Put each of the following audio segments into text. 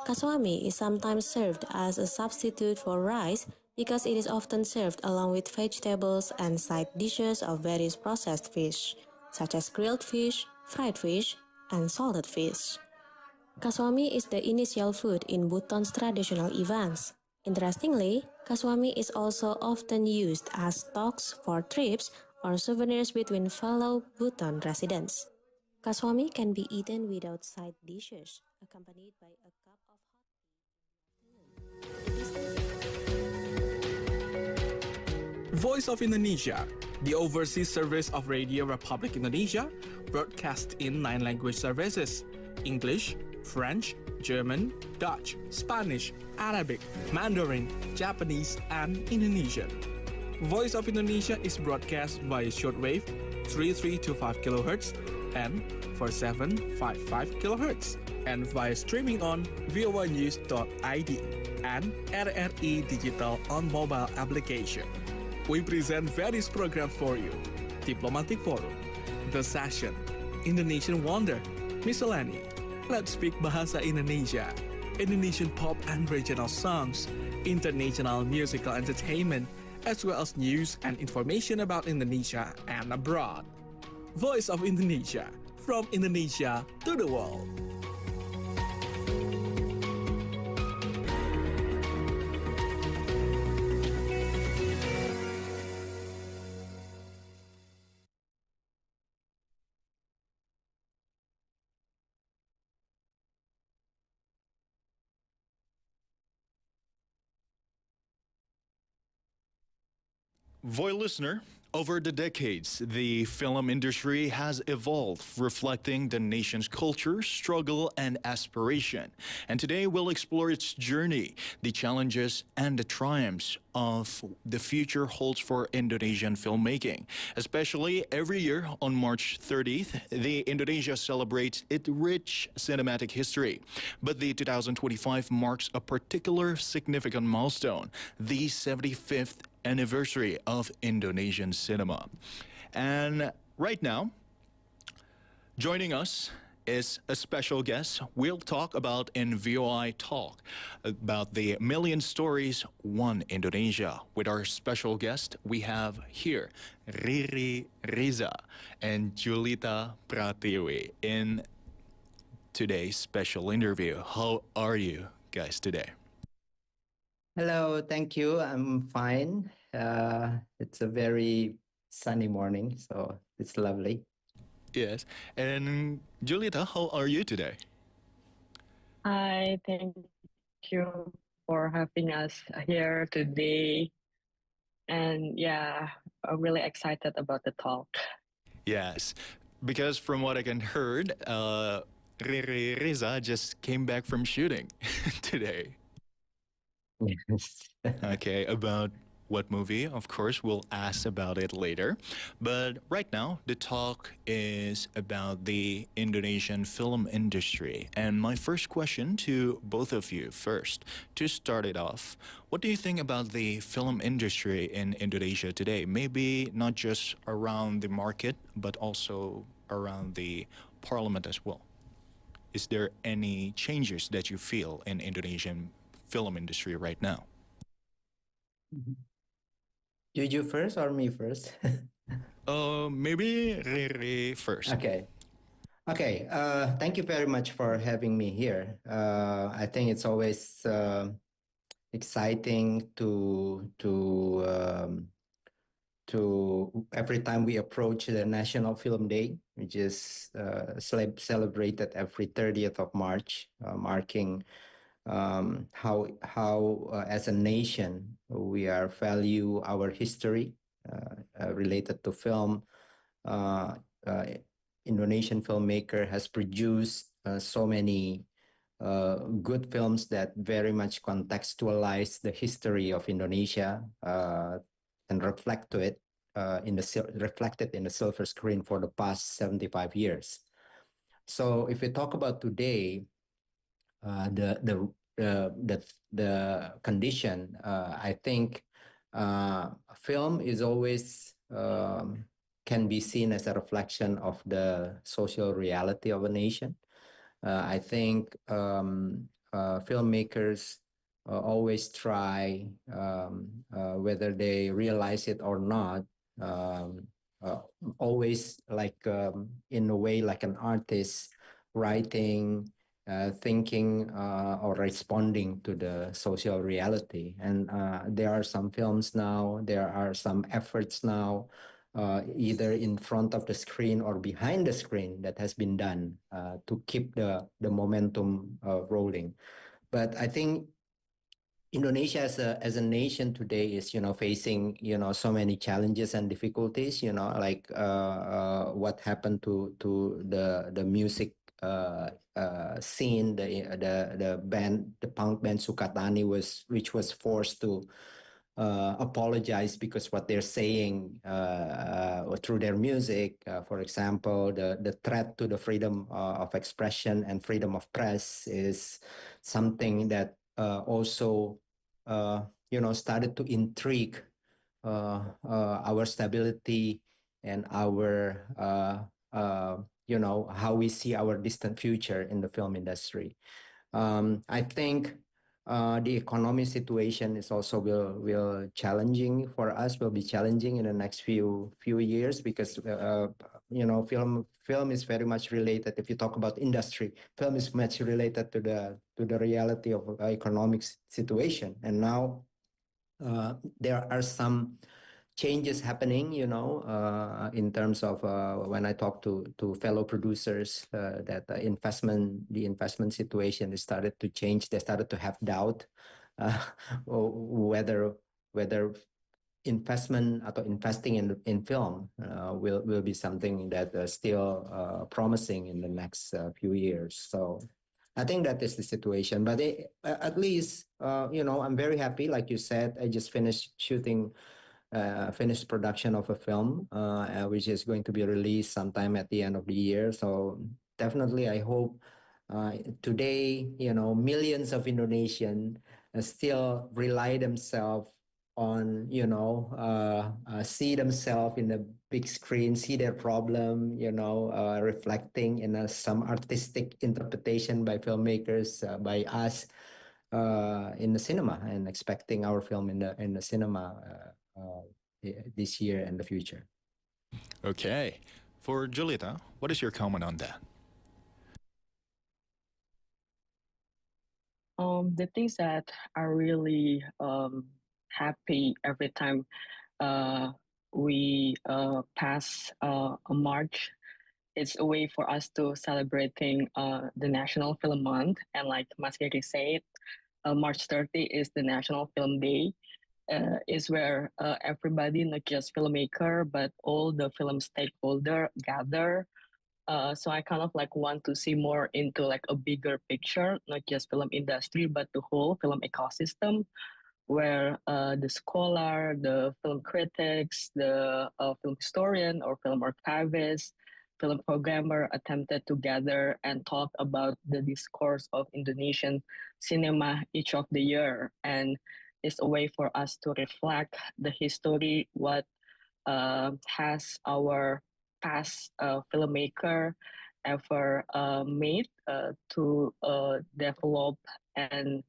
Kaswami is sometimes served as a substitute for rice because it is often served along with vegetables and side dishes of various processed fish, such as grilled fish, fried fish, and salted fish. Kaswami is the initial food in Bhutan's traditional events. Interestingly, kaswami is also often used as stocks for trips or souvenirs between fellow Bhutan residents. Kaswami can be eaten without side dishes, accompanied by a cup of Voice of Indonesia, the overseas service of Radio Republic Indonesia, broadcast in 9 language services: English, French, German, Dutch, Spanish, Arabic, Mandarin, Japanese, and Indonesian. Voice of Indonesia is broadcast via shortwave 3325 kHz and 4755 kHz, and via streaming on voinews.id and RRI Digital on mobile application. We present various programs for you: Diplomatic Forum, The Session, Indonesian Wonder, Miscellany, Let's Speak Bahasa Indonesia, Indonesian pop and regional songs, international musical entertainment, as well as news and information about Indonesia and abroad. Voice of Indonesia, from Indonesia to the world. Voy listener, over the decades, the film industry has evolved, reflecting the nation's culture, struggle, and aspiration. And today we'll explore its journey, the challenges, and the triumphs of the future holds for Indonesian filmmaking. Especially every year on March 30th, Indonesia celebrates its rich cinematic history. But the 2025 marks a particular significant milestone, the 75th anniversary of Indonesian cinema. And right now, joining us is a special guest. We'll talk about in VOI Talk about the Million Stories, One Indonesia. With our special guest, we have here Riri Riza and Julita Pratiwi in today's special interview. How are you guys today? Hello, thank you. I'm fine. It's a very sunny morning, so it's lovely. Yes. And Julita, how are you today? Hi, thank you for having us here today. And yeah, I'm really excited about the talk. Yes, because from what I can heard, Riri Riza just came back from shooting today. Yes. Okay, about what movie? Of course, we'll ask about it later. But right now, the talk is about the Indonesian film industry. And my first question to both of you first, to start it off, what do you think about the film industry in Indonesia today? Maybe not just around the market, but also around the parliament as well. Is there any changes that you feel in Indonesian film industry right now? You first or me first? Maybe Riri first. Okay. Okay. Thank you very much for having me here. I think it's always exciting to every time we approach the National Film Day, which is celebrated every 30th of March, marking how as a nation we are value our history related to film. Indonesian filmmaker has produced so many good films that very much contextualize the history of Indonesia and reflect to it reflected in the silver screen for the past 75 years. So if we talk about today, the condition, I think film is always can be seen as a reflection of the social reality of a nation. I think filmmakers always try, whether they realize it or not, um, uh, always like in a way like an artist writing, thinking, or responding to the social reality. And there are some films now, there are some efforts now, either in front of the screen or behind the screen, that has been done to keep the momentum rolling. But I think Indonesia as a nation today is, facing, so many challenges and difficulties, like what happened to the music scene, the band, the punk band Sukatani, which was forced to apologize because what they're saying through their music, for example, the threat to the freedom of expression and freedom of press is something that also started to intrigue our stability and our how we see our distant future in the film industry. I think the economic situation is also will challenging for us. Will be challenging in the next few years because film is very much related. If you talk about industry, film is much related to the reality of economic situation. And now there are some changes happening, in terms of when I talk to fellow producers, that the investment situation is started to change. They started to have doubt uh, whether investment or investing in film will be something that still promising in the next few years. So I think that is the situation. But at least, I'm very happy. Like you said, I just finished shooting finished production of a film, which is going to be released sometime at the end of the year. So definitely, I hope today, millions of Indonesian still rely themselves on, see themselves in the big screen, see their problem, reflecting in some artistic interpretation by filmmakers, by us in the cinema, and expecting our film in the cinema this year and the future. Okay. For Julieta, what is your comment on that? The things that are really happy every time we pass a March. It's a way for us to celebrating the National Film Month, and like Mas Gary said, March 30 is the National Film Day. Is where everybody, not just filmmaker, but all the film stakeholder gather. So I kind of like want to see more into like a bigger picture, not just film industry, but the whole film ecosystem, where the scholar, the film critics, the film historian or film archivist, film programmer attempted to gather and talk about the discourse of Indonesian cinema each of the year. And it's a way for us to reflect the history, what has our past filmmaker ever made to develop and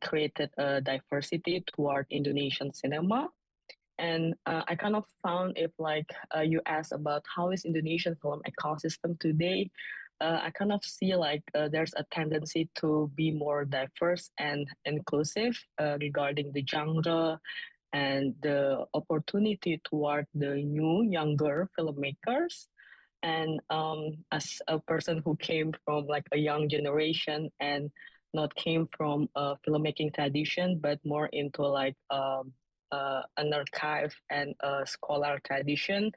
created a diversity toward Indonesian cinema. And I kind of found if like you asked about how is Indonesian film ecosystem today, I kind of see like there's a tendency to be more diverse and inclusive regarding the genre and the opportunity toward the new younger filmmakers. And as a person who came from like a young generation and not came from a filmmaking tradition, but more into like an archive and a scholar tradition,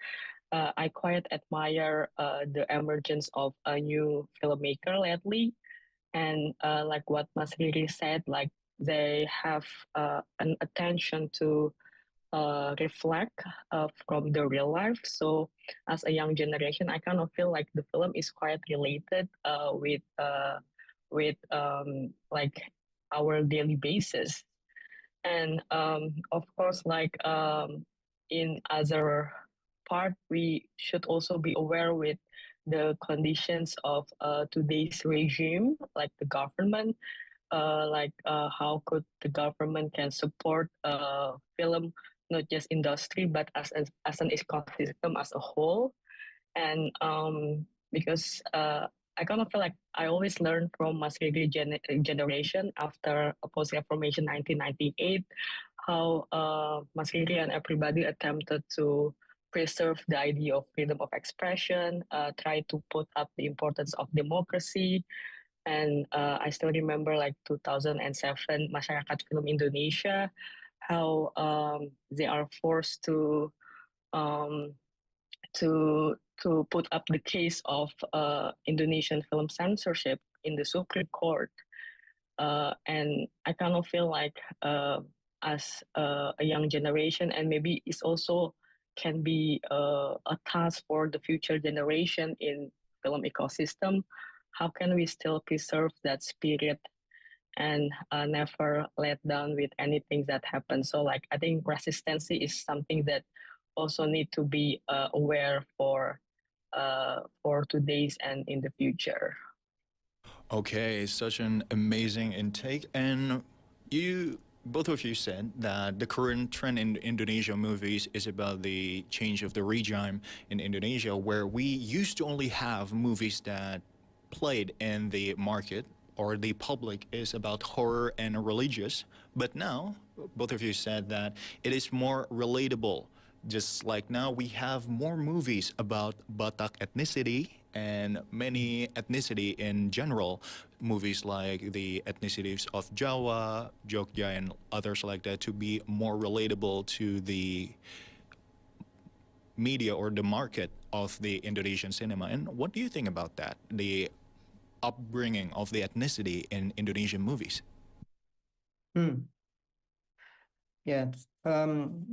I quite admire the emergence of a new filmmaker lately. And like what Mas Riri said, like they have an attention to reflect from the real life. So as a young generation, I kind of feel like the film is quite related with like our daily basis. And of course, like in other part, we should also be aware with the conditions of today's regime, like the government, how could the government can support film, not just industry, but as an ecosystem as a whole. And because I kind of feel like I always learn from Mas Riri generation after post reformation 1998, how Mas Riri and everybody attempted to preserve the idea of freedom of expression, try to put up the importance of democracy. And I still remember like 2007 Masyarakat Film Indonesia, how they are forced um, to put up the case of Indonesian film censorship in the Supreme Court. And I kind of feel like as a young generation, and maybe it's also can be a task for the future generation in film ecosystem. How can we still preserve that spirit and never let down with anything that happens? So like I think resistancy is something that also need to be aware for today's and in the future. Okay, such an amazing intake. And you, both of you said that the current trend in Indonesia movies is about the change of the regime in Indonesia, where we used to only have movies that played in the market or the public is about horror and religious. But now, both of you said that it is more relatable. Just like now, we have more movies about Batak ethnicity and many ethnicity in general. Movies like the ethnicities of Jawa, Jogja, and others like that to be more relatable to the media or the market of the Indonesian cinema. And what do you think about that? The upbringing of the ethnicity in Indonesian movies? Hmm. Yeah,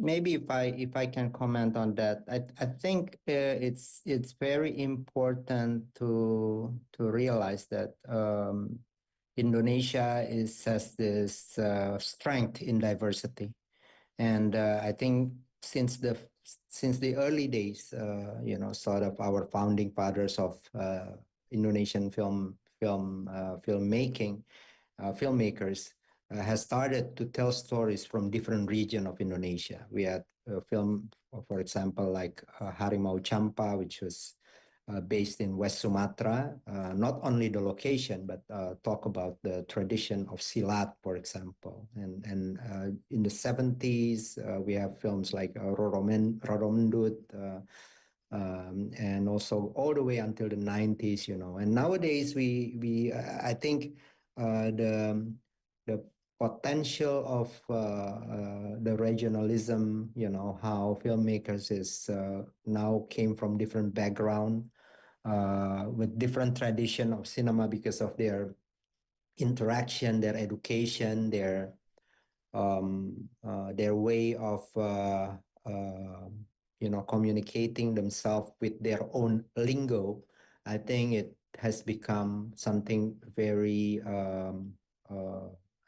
maybe if I can comment on that, I think it's very important to realize that Indonesia has this strength in diversity, and I think since the early days, sort of our founding fathers of Indonesian filmmakers has started to tell stories from different region of Indonesia. We had a film, for example, like Harimau Champa, which was based in West Sumatra. Not only the location, but talk about the tradition of silat, for example. And in the 70s, we have films like Roromendut, and also all the way until the 90s, And nowadays, I think the potential of the regionalism, how filmmakers is now came from different background with different tradition of cinema because of their interaction, their education, their way of communicating themselves with their own lingo. I think it has become something very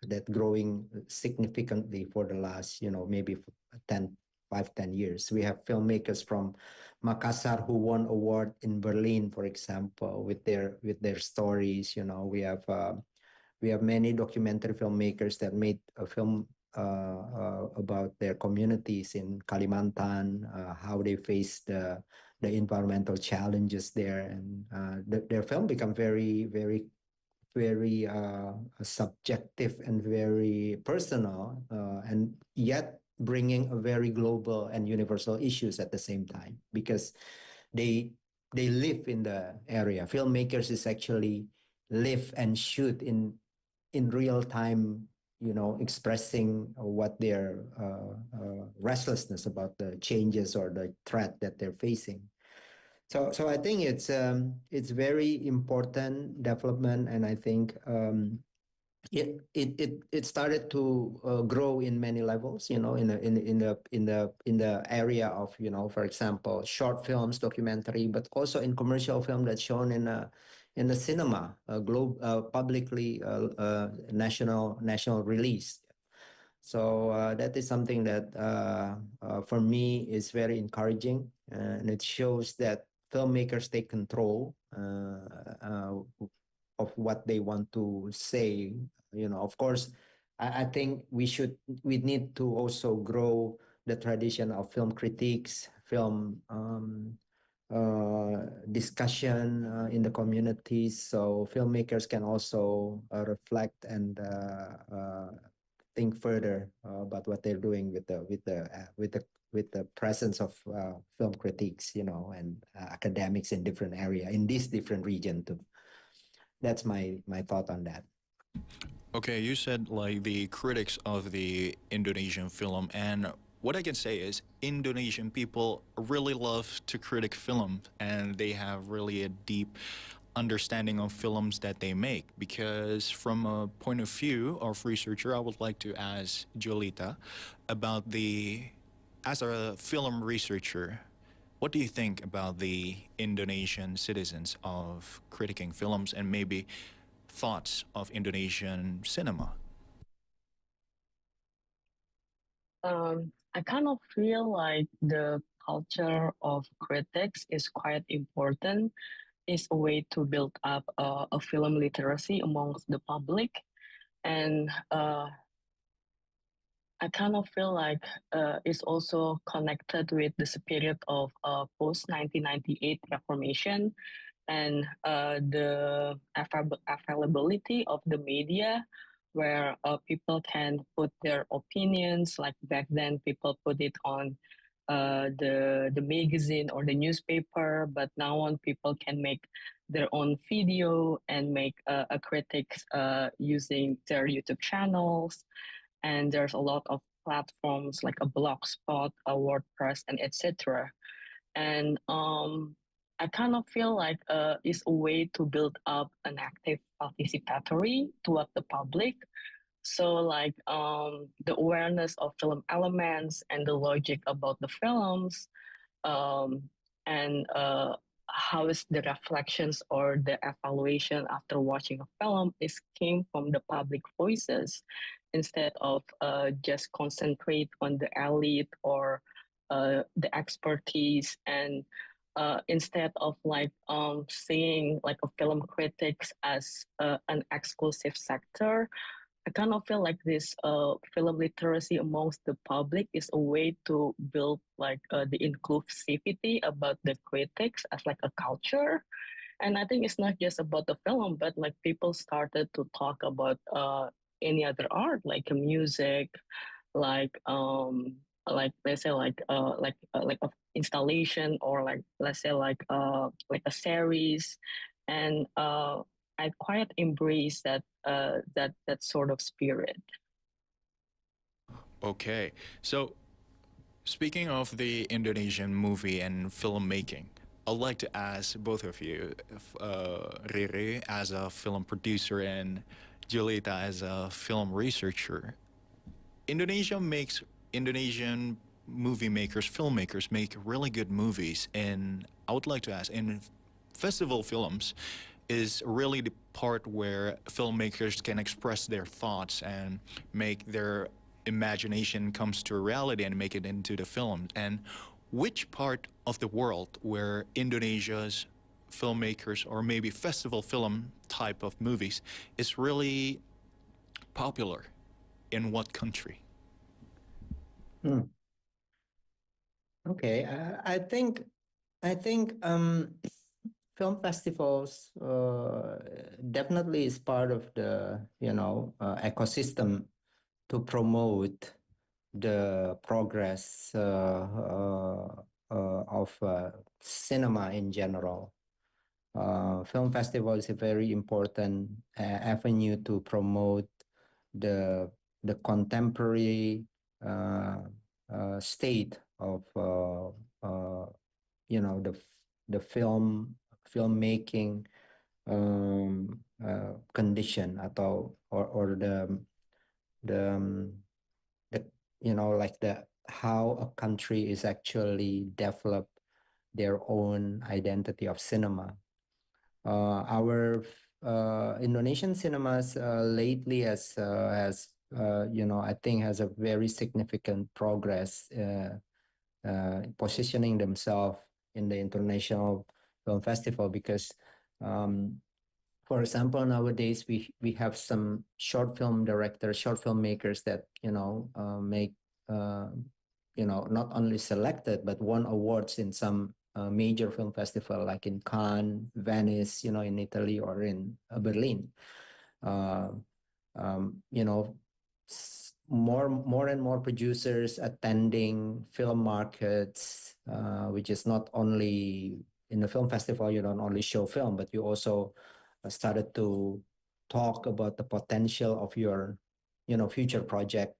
that growing significantly for the last, maybe 10 years. We have filmmakers from Makassar who won award in Berlin, for example, with their stories. We have many documentary filmmakers that made a film about their communities in Kalimantan, how they face the environmental challenges there, and their film become very, very, very subjective and very personal, and yet bringing a very global and universal issues at the same time, because they live in the area. Filmmakers is actually live and shoot in real time, expressing what their restlessness about the changes or the threat that they're facing. So I think it's very important development, and I think it started to grow in many levels, in the area of, for example, short films, documentary, but also in commercial film that's shown in the cinema, publicly national release. So that is something that for me is very encouraging. and it shows that filmmakers take control of what they want to say. Of course, I think we need to also grow the tradition of film critiques, film discussion in the communities, so filmmakers can also reflect and think further about what they're doing with the presence of film critiques, and academics in different area in this different region too. That's my thought on that. Okay, you said like the critics of the Indonesian film, and what I can say is Indonesian people really love to critic film, and they have really a deep understanding of films that they make. Because from a point of view of researcher, I would like to ask Jolita about as a film researcher, what do you think about the Indonesian citizens of critiquing films and maybe thoughts of Indonesian cinema? I kind of feel like the culture of critics is quite important. It's a way to build up a film literacy amongst the public. And I kind of feel like it's also connected with the spirit of post 1998 Reformation and the availability of the media where people can put their opinions. Like back then, people put it on the magazine or the newspaper, but now on people can make their own video and make a critics using their YouTube channels. And there's a lot of platforms like a blogspot, a WordPress, and etc. And I kind of feel like it's a way to build up an active participatory toward the public. So like the awareness of film elements and the logic about the films, um, and how is the reflections or the evaluation after watching a film is came from the public voices instead of just concentrate on the elite or the expertise, and instead of like seeing like a film critics as an exclusive sector. I kind of feel like this film literacy amongst the public is a way to build like the inclusivity about the critics as like a culture. And I think it's not just about the film, but like people started to talk about any other art, like music, like let's say like a installation, or like let's say like a series, and I quite embrace that sort of spirit. Okay, so speaking of the Indonesian movie and filmmaking, I'd like to ask both of you, Riri as a film producer and Julita as a film researcher. Indonesian movie makers, filmmakers make really good movies, and I would like to ask, in festival films, is really the part where filmmakers can express their thoughts and make their imagination comes to reality and make it into the film. And which part of the world where Indonesia's filmmakers or maybe festival film type of movies is really popular, in what country? Okay, I think film festivals definitely is part of the ecosystem to promote the progress of cinema in general. Film festival is a very important avenue to promote the contemporary state of the filmmaking condition atau or the the like the how a country is actually developed their own identity of cinema. Our Indonesian cinemas lately has I think has a very significant progress positioning themselves in the international film festival because for example, nowadays we have some short film directors, short filmmakers that make not only selected but won awards in some major film festival like in Cannes, Venice, in Italy or in Berlin. Uh, more and more producers attending film markets, which is not only in the film festival. You don't only show film, but you also started to talk about the potential of your future project,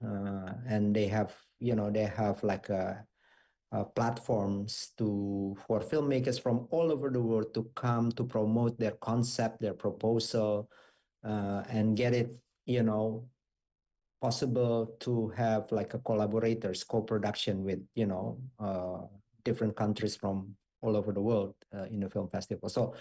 and they have like platforms for filmmakers from all over the world to come to promote their concept, their proposal, and get it possible to have like a collaborators co-production with different countries from all over the world in the film festival. So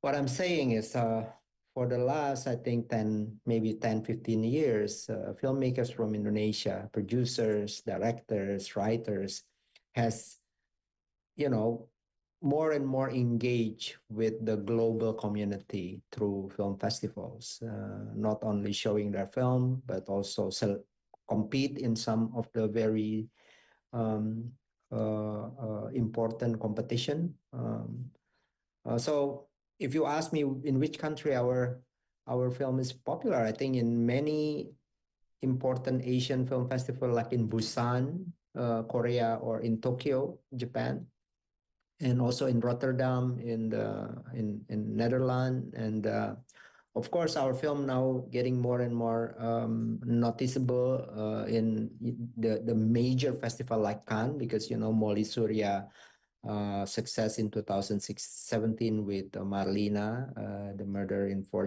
what I'm saying is for the last, I think, 10, maybe 10, 15 years, filmmakers from Indonesia, producers, directors, writers, has, more and more engaged with the global community through film festivals, not only showing their film, but also compete in some of the very um, important competition. So if you ask me in which country our film is popular, I think in many important Asian film festival like in Busan, Korea, or in Tokyo, Japan, and also in Rotterdam in Netherlands, and of course our film now getting more and more noticeable in the major festival like Cannes, because Molly Surya success in 2017 with Marlena, the murder in four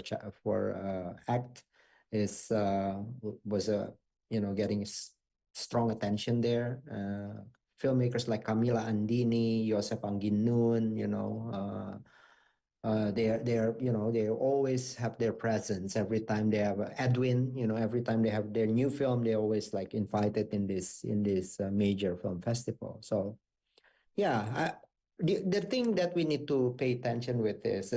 act is was a getting strong attention there. Filmmakers like Camila Andini, Joseph Angginun, they always have their presence every time they have Edwin. Every time they have their new film, they always like invited in this major film festival. So yeah, the thing that we need to pay attention with is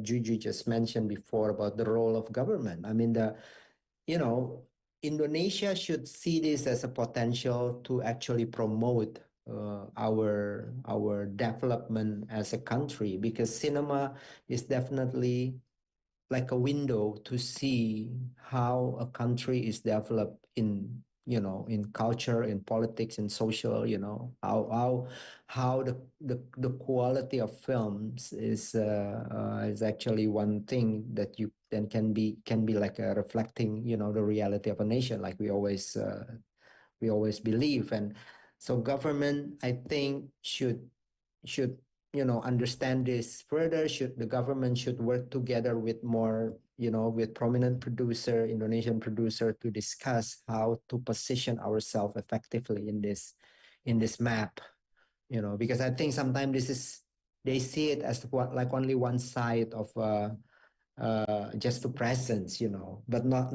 Juju just mentioned before about the role of government. I mean, you know Indonesia should see this as a potential to actually promote our development as a country, because cinema is definitely like a window to see how a country is developed in culture, in politics, in social. How the quality of films is actually one thing that you then can be like a reflecting the reality of a nation, like we always believe. And so government, I think, should understand this further. Should the government should work together with more with prominent Indonesian producer, to discuss how to position ourselves effectively in this map. Because I think sometimes they see it as like only one side of just the presence, but not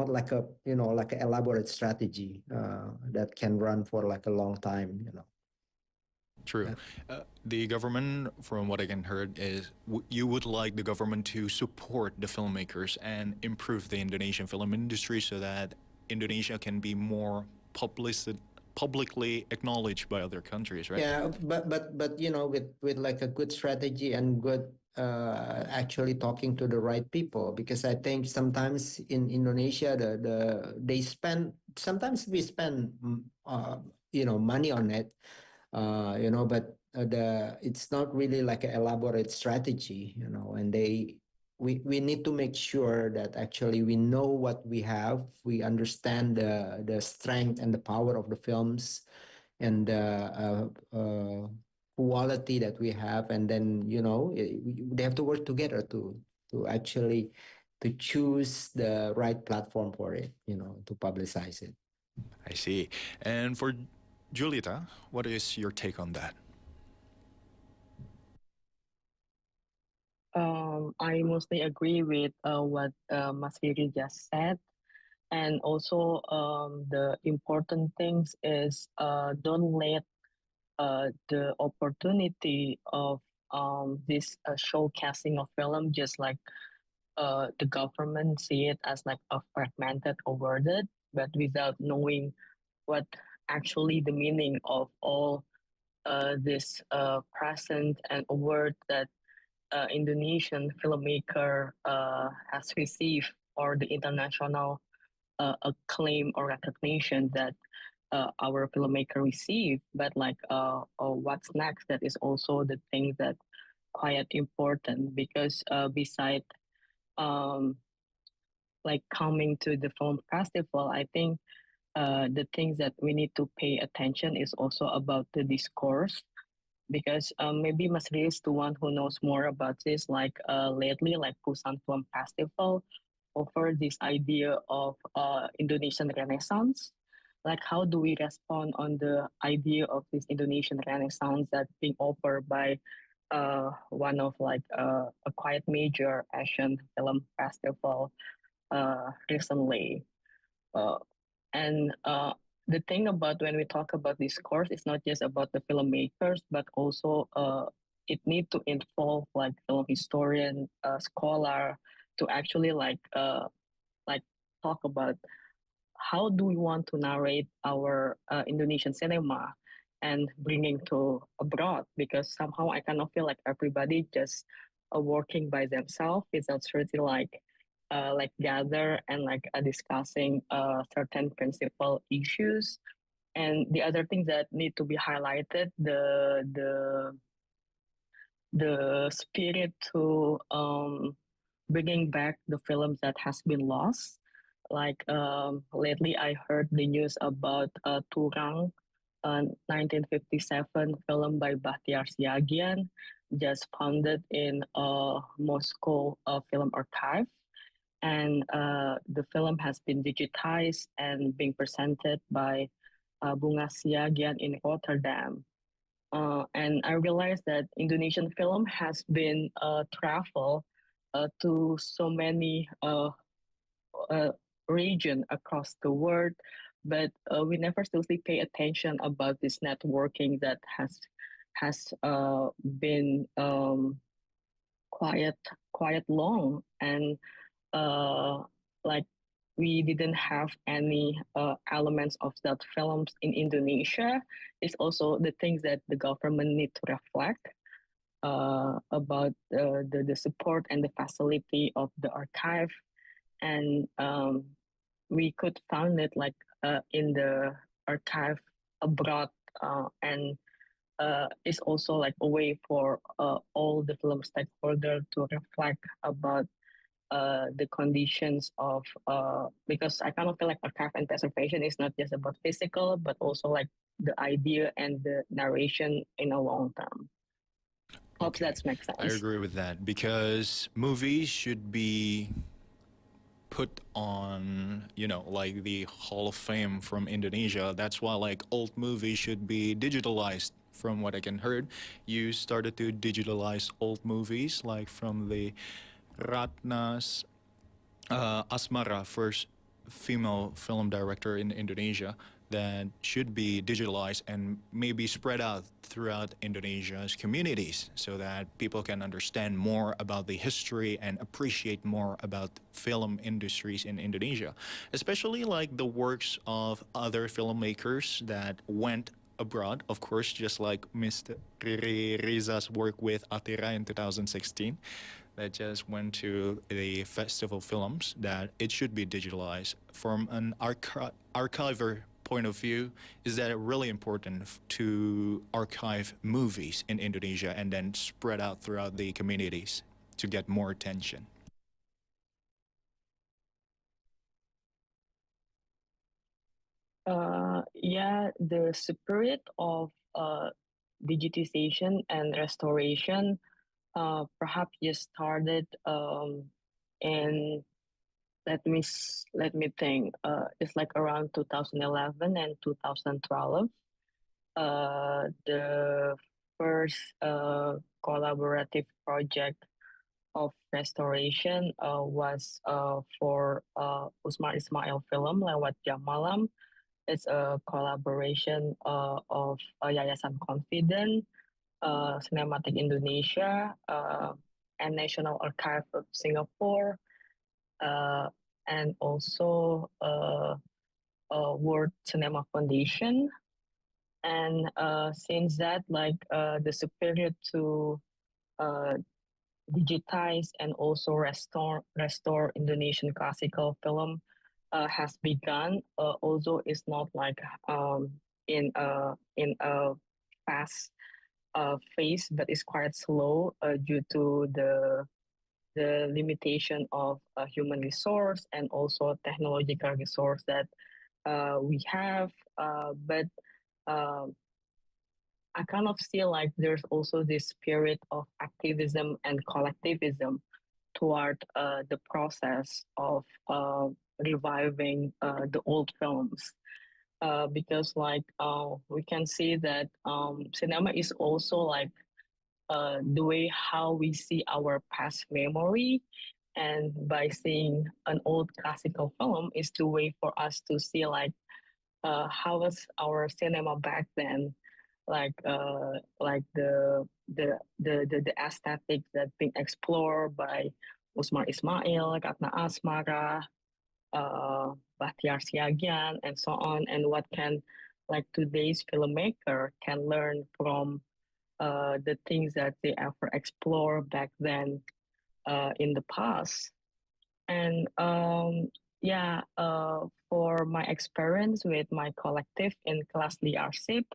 like like an elaborate strategy that can run for like a long time. True. The government, from what I can heard, is you would like the government to support the filmmakers and improve the Indonesian film industry so that Indonesia can be more publicly acknowledged by other countries, right? Yeah, but with like a good strategy and good actually talking to the right people, because I think sometimes in Indonesia they spend, sometimes we spend money on it, but it's not really like an elaborate strategy, and we need to make sure that actually we know what we have, we understand the strength and the power of the films, and quality that we have, and then they have to work together to actually to choose the right platform for it, to publicize it. I see. And for Julieta, what is your take on that? I mostly agree with what Mas Riri just said. And also, the important things is don't let the opportunity of this showcasing of film just like the government see it as like a fragmented or worded, but without knowing what actually the meaning of all this present and award that Indonesian filmmaker has received, or the international acclaim or recognition that our filmmaker received. But like what's next, that is also the thing that quite important, because beside um, like coming to the film festival, I think the things that we need to pay attention is also about the discourse, because maybe Mas Ria is the one who knows more about this. Like lately, like Busan Film Festival offer this idea of Indonesian Renaissance. Like how do we respond on the idea of this Indonesian Renaissance that being offered by one of like a quite major Asian film festival recently. Uh, and the thing about when we talk about this course, it's not just about the filmmakers, but also it need to involve like film historian, scholar, to actually like talk about how do we want to narrate our Indonesian cinema and bringing to abroad, because somehow I kind of feel like everybody just working by themselves without really like gather and like discussing certain principal issues. And the other things that need to be highlighted, the spirit to bringing back the films that has been lost. Like lately, I heard the news about Turang, a 1957 film by Bahtiar Siagian, just founded in Moscow Film Archive. And the film has been digitized and being presented by Bunga Siagian in Rotterdam. And I realized that Indonesian film has been travel to so many uh, region across the world, but we never seriously pay attention about this networking that has been quite quite long, and uh, like we didn't have any elements of that films in Indonesia. It's also the things that the government need to reflect about the support and the facility of the archive. And we could found it like in the archive abroad, and it's also like a way for all the film stakeholders to reflect about the conditions of because I kind of feel like archive and preservation is not just about physical, but also like the idea and the narration in a long term. Hope Okay, that makes I sense. agree with that because movies should be put on, like the Hall of Fame from Indonesia. That's why like old movies should be digitalized. From what I can heard, you started to digitalize old movies like from the Ratna's Asmara, first female film director in Indonesia, that should be digitalized and maybe spread out throughout Indonesia's communities so that people can understand more about the history and appreciate more about film industries in Indonesia, especially like the works of other filmmakers that went abroad, of course, just like Mr. Riri Riza's work with Atira in 2016 that just went to the festival films, that it should be digitalized. From an archiver point of view, is that really important to archive movies in Indonesia and then spread out throughout the communities to get more attention? Yeah, the spirit of digitization and restoration perhaps just started in let me think. It's like around 2011 and 2012. The first collaborative project of restoration was for Usmar Ismail film Lewat Jam Malam. It's a collaboration of Yayasan Confident, Cinematic Indonesia, and National Archive of Singapore, uh, and also World Cinema Foundation. And since that, like the superior to uh, digitize and also restore Indonesian classical film has begun. Although it's not like in a fast phase, but it's quite slow due to the limitation of human resource and also technological resource that we have. But um I kind of feel like there's also this spirit of activism and collectivism toward the process of reviving the old films. Because like we can see that cinema is also like the way how we see our past memory, and by seeing an old classical film is the way for us to see like how was our cinema back then, like the aesthetics that being explored by Usmar Ismail, Katna Asmara, Bahtiar Siagian, and so on, and what can like today's filmmaker can learn from the things that they ever explored back then in the past. And yeah, for my experience with my collective in Kelas Leadership,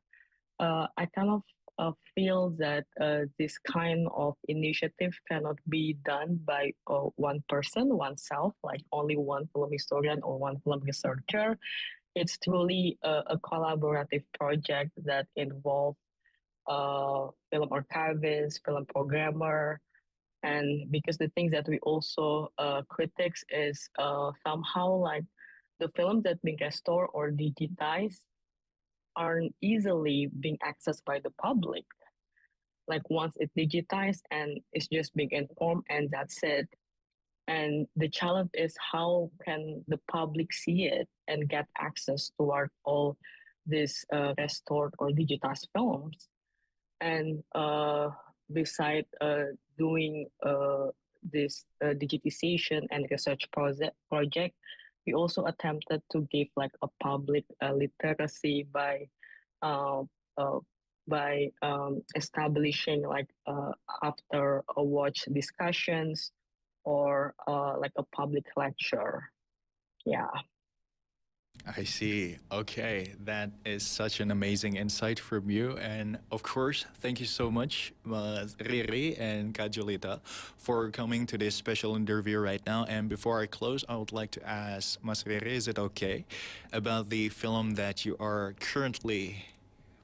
I kind of feel that this kind of initiative cannot be done by one person, oneself, like only one film historian or one film researcher. It's truly a collaborative project that involves film archivist, film programmer, and because the things that we also critics is somehow like the film that being restored or digitized aren't easily being accessed by the public. Like once it's digitized and it's just being informed and that's it. And the challenge is how can the public see it and get access toward all these restored or digitized films. And beside doing this digitization and research project, we also attempted to give like a public literacy uh, uh, by establishing like after a watch discussions or like a public lecture. Yeah. I see. Okay, that is such an amazing insight from you. And of course, thank you so much, Mas Riri and Kajulita, for coming to this special interview right now. And before I close, I would like to ask Mas Riri, is it okay, about the film that you are currently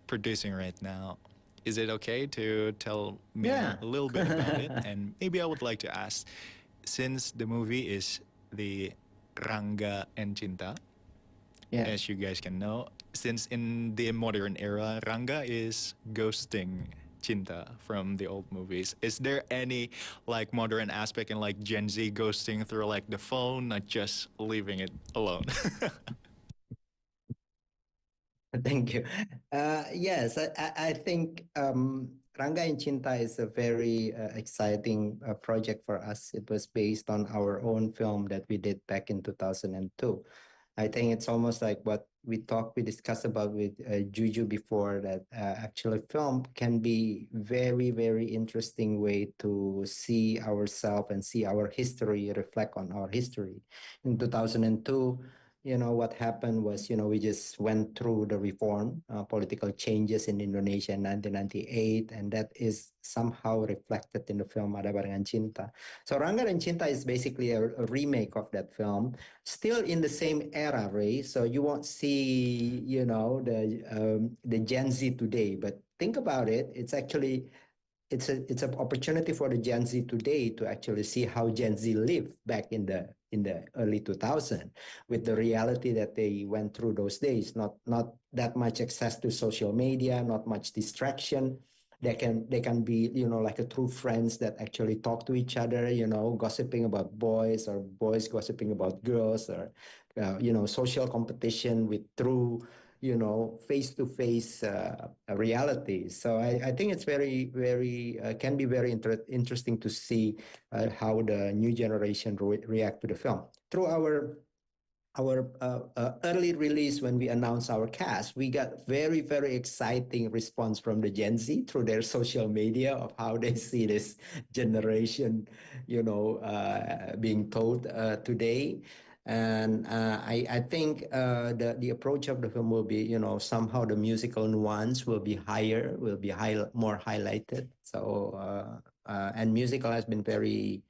producing right now? Is it okay to tell me Yeah. a little bit about it? And maybe I would like to ask, since the movie is the Rangga and Cinta, Yeah. as you guys can know, since in the modern era, Rangga is ghosting Cinta from the old movies. Is there any like modern aspect in like Gen Z ghosting through like the phone, not just leaving it alone? Thank you. Yes, I think Rangga and Cinta is a very exciting project for us. It was based on our own film that we did back in 2002. I think it's almost like what we discussed about with Juju before, that actually film can be very, very interesting way to see ourselves and see our history, reflect on our history. In 2002, what happened was, we just went through the reform, political changes in Indonesia in 1998, and that is somehow reflected in the film Ada Barengan Cinta. So Rangga and Cinta is basically a remake of that film, still in the same era, Ray. So you won't see, the Gen Z today, but think about it. It's an opportunity for the Gen Z today to actually see how Gen Z lived back in the early 2000, with the reality that they went through those days. Not that much access to social media, not much distraction, they can be, like a true friends that actually talk to each other, gossiping about boys, or boys gossiping about girls, or social competition with true, face-to-face reality. So I think it's very can be very interesting to see how the new generation react to the film. Through our early release, when we announced our cast, we got very exciting response from the Gen Z through their social media of how they see this generation, being told today. And I think the approach of the film will be, somehow the musical nuance will be higher, will be more highlighted. So and musical has been very,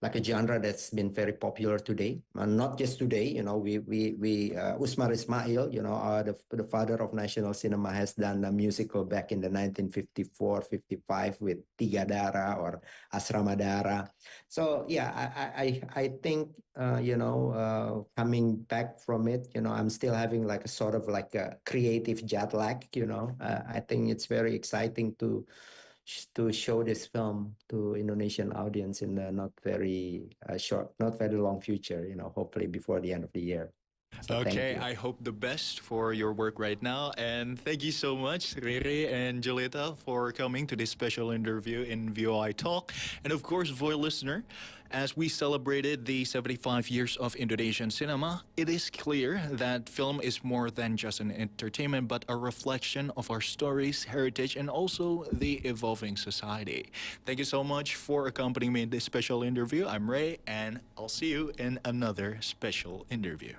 like a genre that's been very popular today, not just today. We Usmar Ismail, the father of national cinema, has done a musical back in the 1954-55 with Tiga Dara or Asrama Dara. So yeah, I think coming back from it, I'm still having like a sort of like a creative jet lag. I think it's very exciting to show this film to Indonesian audience in the not very not very long future, hopefully before the end of the year. So thank Okay, you. I hope the best for your work right now. And thank you so much, Riri and Julita, for coming to this special interview in VOI Talk. And of course, Voice listener, as we celebrated the 75 years of Indonesian cinema, it is clear that film is more than just an entertainment, but a reflection of our stories, heritage, and also the evolving society. Thank you so much for accompanying me in this special interview. I'm Ray, and I'll see you in another special interview.